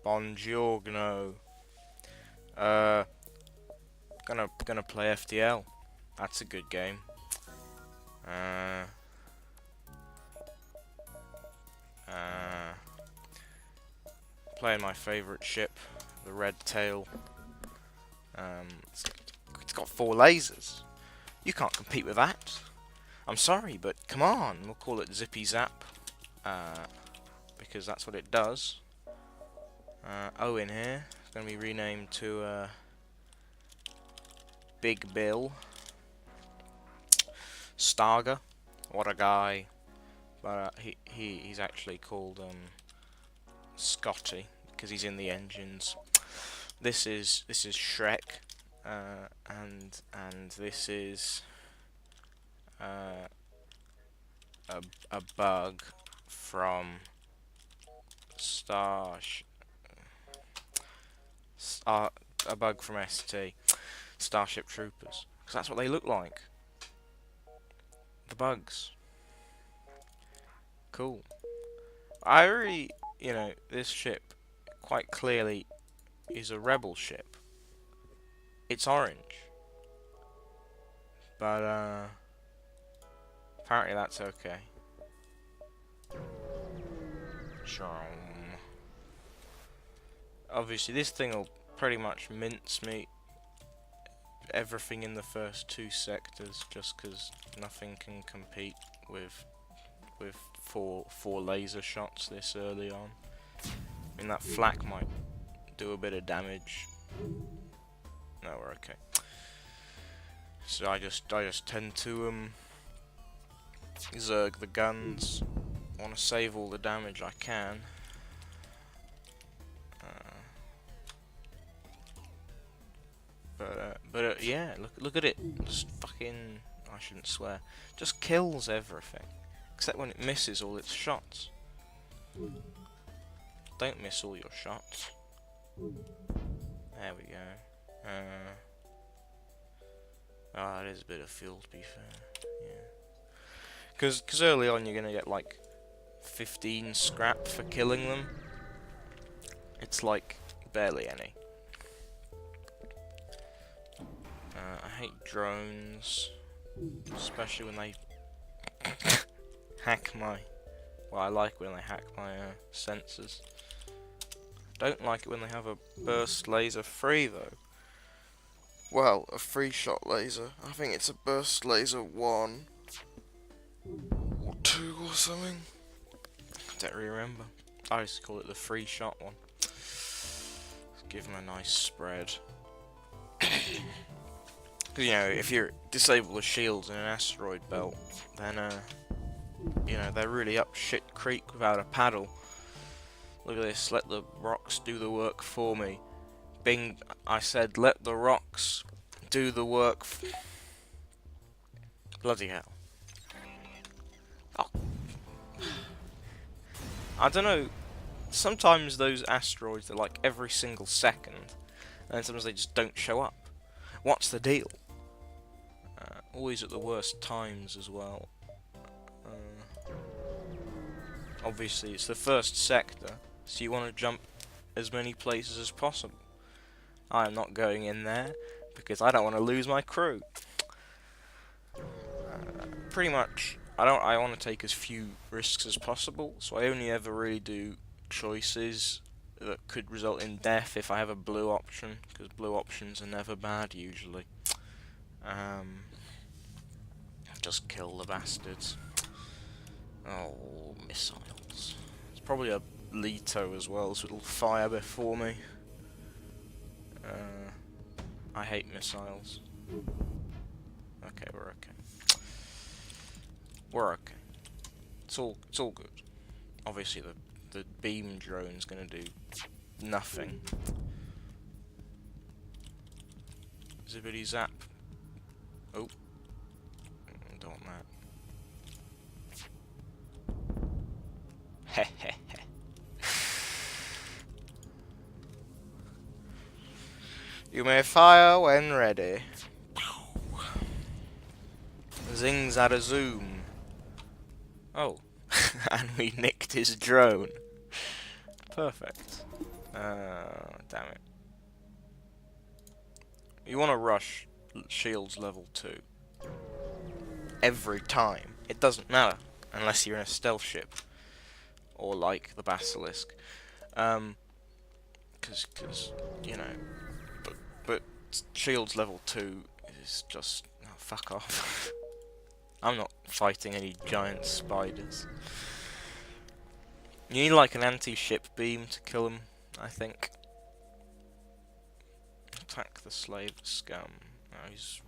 Buongiorno. Gonna play FTL. That's a good game. Uh, Playing my favourite ship, the Red Tail. It's got 4 lasers. You can't compete with that. I'm sorry, but come on. We'll call it Zippy Zap. Because that's what it does. Owen here. It's going to be renamed to Big Bill. Starga. What a guy. But he's actually called Scotty because he's in the engines. This is Shrek, and this is a bug from a bug from ST, Starship Troopers, because that's what they look like. The bugs. Cool. I really, this ship quite clearly is a rebel ship. It's orange. But, apparently that's okay. Obviously, this thing will pretty much mincemeat everything in the first 2 sectors, just because nothing can compete with four laser shots this early on. I mean, that flak might do a bit of damage. No, we're okay. So I just tend to zerg the guns. I want to save all the damage I can. But yeah, look at it. Just fucking, I shouldn't swear. Just kills everything, except when it misses all its shots. Don't miss all your shots. There we go. Oh, it is a bit of fuel, to be fair. Yeah. Because early on you're gonna get like 15 scrap for killing them. It's like barely any. I hate drones, especially when they hack my. Well, I like when they hack my sensors. Don't like it when they have a burst laser free though. Well, a free shot laser. I think it's a burst laser 1 or 2 or something. I don't really remember. I used to call it the free shot one. Let's give them a nice spread. Because, if you disable the shields in an asteroid belt, then, they're really up shit creek without a paddle. Look at this, let the rocks do the work for me. Bing, I said let the rocks do the work bloody hell. Oh. I don't know, sometimes those asteroids are like every single second, and sometimes they just don't show up. What's the deal? Always at the worst times as well. Obviously it's the first sector, so you want to jump as many places as possible. I am not going in there because I don't want to lose my crew. Pretty much, I want to take as few risks as possible, so I only ever really do choices that could result in death if I have a blue option, because blue options are never bad usually. Just kill the bastards. Oh, missiles. It's probably a Leto as well, so it'll fire before me. I hate missiles. Okay, we're okay. We're okay. It's all good. Obviously, the beam drone's gonna do nothing. Zippity zap. Oh, don't want that. Hehehe. You may fire when ready. Zing zada zoom. Oh, and we nicked his drone. Perfect. Damn it. You want to rush shields level 2 every time. It doesn't matter unless you're in a stealth ship or like the Basilisk. Because you know, but shields level 2 is just fuck off. I'm not fighting any giant spiders. You need like an anti-ship beam to kill them, I think. Attack the slave scum. Oh, he's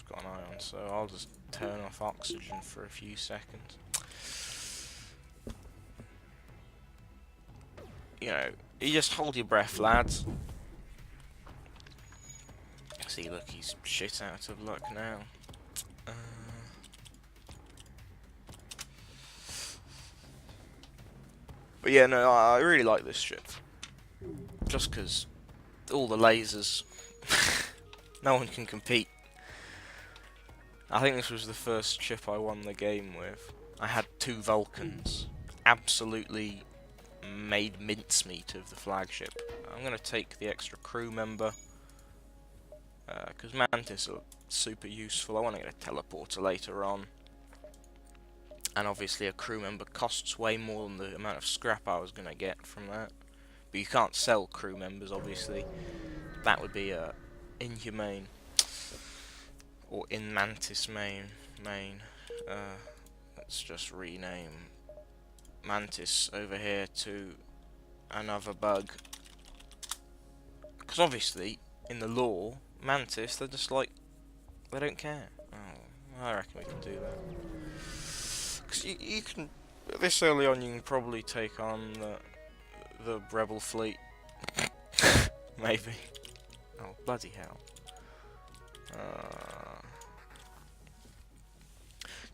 got an eye on, so I'll just turn off oxygen for a few seconds. You know, you just hold your breath, lads. See, look, he's shit out of luck now. But yeah, no, I really like this ship. Just because all the lasers, no one can compete. I think this was the first ship I won the game with. I had 2 Vulcans. Absolutely made mincemeat of the flagship. I'm going to take the extra crew member. Because Mantis are super useful. I want to get a teleporter later on. And obviously a crew member costs way more than the amount of scrap I was going to get from that. But you can't sell crew members, obviously. That would be inhumane. Or in Mantis main. Let's just rename Mantis over here to another bug. Because obviously, in the lore, Mantis, they're just like, they don't care. Oh, I reckon we can do that. Because you can, this early on, you can probably take on the rebel fleet. Maybe. Oh, bloody hell.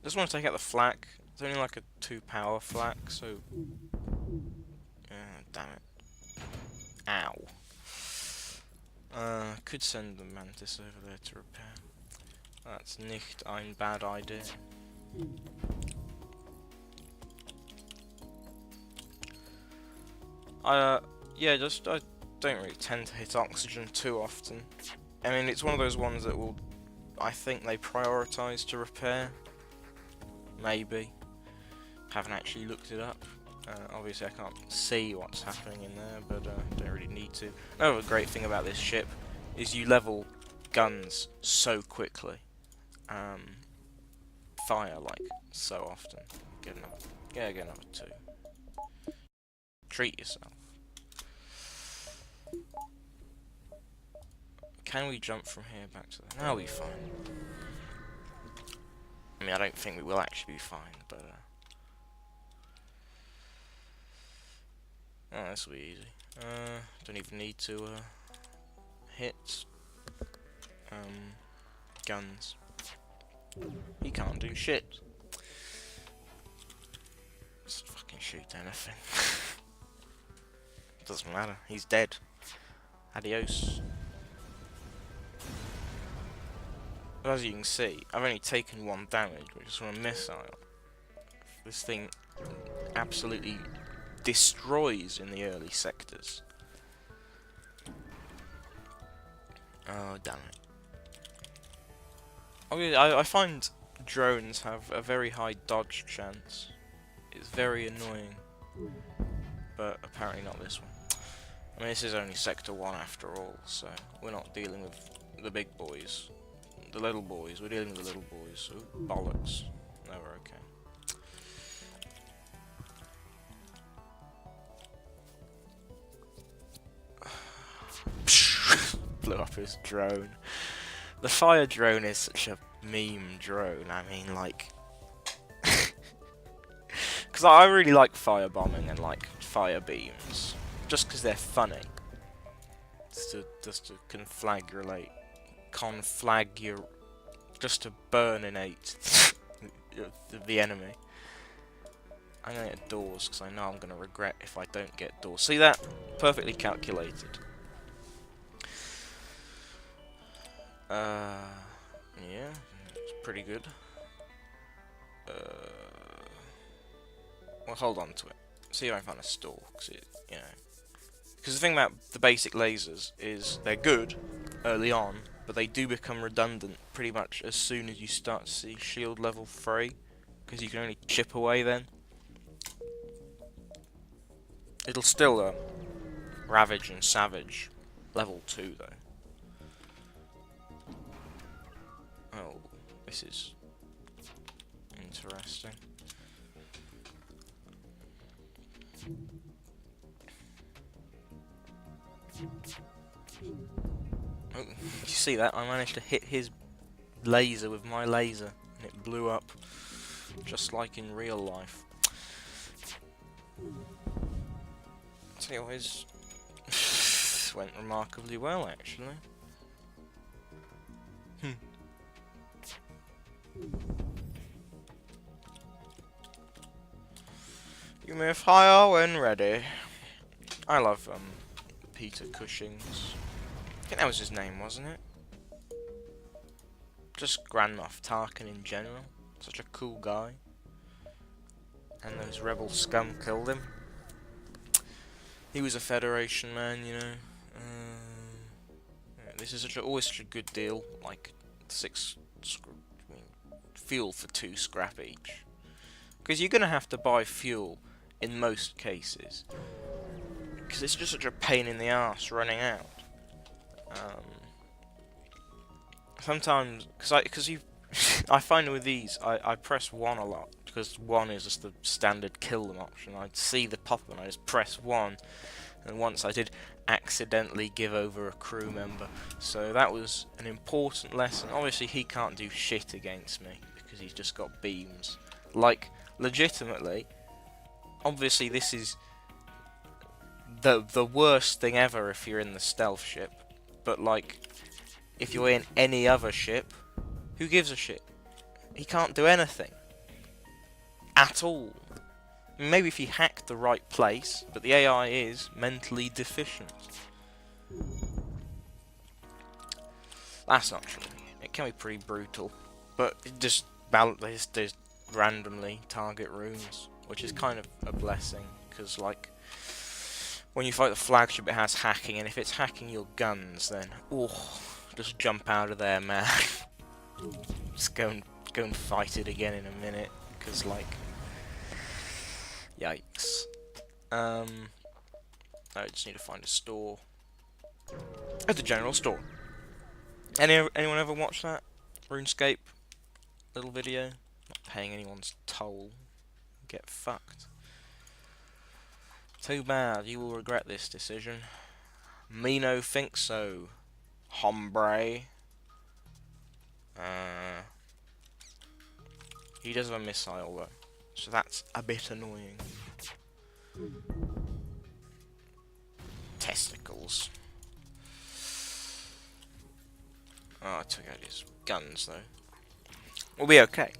Just want to take out the flak. It's only like a 2 power flak, so... damn it. Ow. Could send the Mantis over there to repair. That's nicht ein bad idea. Yeah, just I don't really tend to hit oxygen too often. I mean, it's one of those ones that will, I think they prioritise to repair. Maybe. Haven't actually looked it up. Obviously I can't see what's happening in there, but don't really need to. Another great thing about this ship is you level guns so quickly. Fire, like, so often. Get another 2. Treat yourself. Can we jump from here back to there? No, we'll be fine. I mean, I don't think we will actually be fine, but... oh, this will be easy. Don't even need to, hit... guns. He can't do shit. Just fucking shoot anything. Doesn't matter, he's dead. Adios. But as you can see, I've only taken 1 damage, which is from a missile. This thing absolutely destroys in the early sectors. Oh, damn it. I find drones have a very high dodge chance. It's very annoying. But apparently not this one. I mean, this is only Sector 1 after all, so we're not dealing with the big boys. The little boys, we're dealing with the little boys. Ooh, bollocks. No, we're okay. Blew up his drone. The fire drone is such a meme drone, I mean, like... Because I really like firebombing and, like, fire beams. Just because they're funny. Just to conflagulate. Just to burninate the enemy. I'm gonna get doors because I know I'm gonna regret if I don't get doors. See that? Perfectly calculated. Yeah, it's pretty good. Well, hold on to it. See if I can find a store, because Because the thing about the basic lasers is they're good early on, but they do become redundant pretty much as soon as you start to see shield level 3, because you can only chip away then. It'll still Ravage and Savage level 2 though. Oh, this is interesting. Oh, you see that? I managed to hit his laser with my laser, and it blew up, just like in real life. See what his went remarkably well, actually. You move higher when ready. I love Peter Cushing's. I think that was his name, wasn't it? Just Grand Moff Tarkin in general. Such a cool guy. And those rebel scum killed him. He was a Federation man, you know. Yeah, this is always such a good deal. Like 6 fuel for 2 scrap each. Because you're gonna have to buy fuel in most cases. Because it's just such a pain in the arse running out. Sometimes, I find with these, I press 1 a lot, because 1 is just the standard kill them option. I'd see the pop and I just press 1, and once I did accidentally give over a crew member, so that was an important lesson. Obviously he can't do shit against me, because he's just got beams. Like, legitimately, obviously this is the worst thing ever if you're in the stealth ship, but like, if you're in any other ship, who gives a shit? He can't do anything. At all. Maybe if he hacked the right place, but the AI is mentally deficient. That's not true. It can be pretty brutal, but it just randomly target rooms, which is kind of a blessing, because like, when you fight the flagship it has hacking, and if it's hacking your guns, then, oh, just jump out of there, man. Just go and fight it again in a minute, because like, yikes. I just need to find a store. At the general store. Anyone ever watch that RuneScape little video? Not paying anyone's toll. Get fucked. Too bad, you will regret this decision. Me no think so, hombre. He does have a missile though, so that's a bit annoying. Testicles. Oh, I took out his guns though. We'll be okay.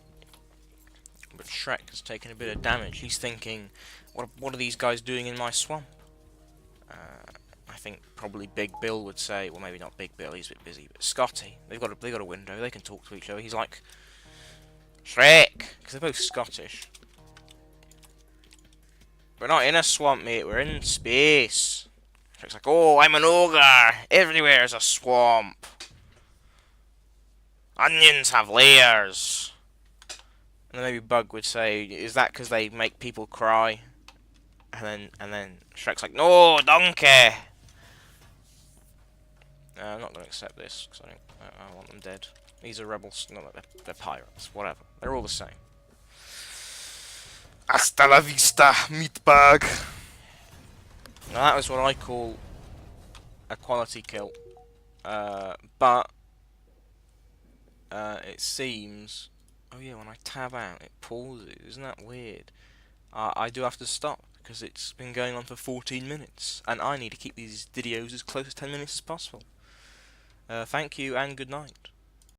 But Shrek has taken a bit of damage. He's thinking, what are these guys doing in my swamp? I think probably Big Bill would say, well, maybe not Big Bill, he's a bit busy, but Scotty, they've got a window, they can talk to each other. He's like, Shrek, because they're both Scottish. We're not in a swamp, mate, we're in space. Shrek's like, oh, I'm an ogre, everywhere is a swamp. Onions have layers. And then maybe Bug would say, is that because they make people cry? And then Shrek's like, no, donkey. I'm not going to accept this, because I want them dead. These are rebels, no, they're pirates, whatever. They're all the same. Hasta la vista, meatbag. Now that was what I call a quality kill. But it seems... Oh yeah, when I tab out, it pauses. Isn't that weird? I do have to stop, because it's been going on for 14 minutes. And I need to keep these videos as close to 10 minutes as possible. Thank you, and good night.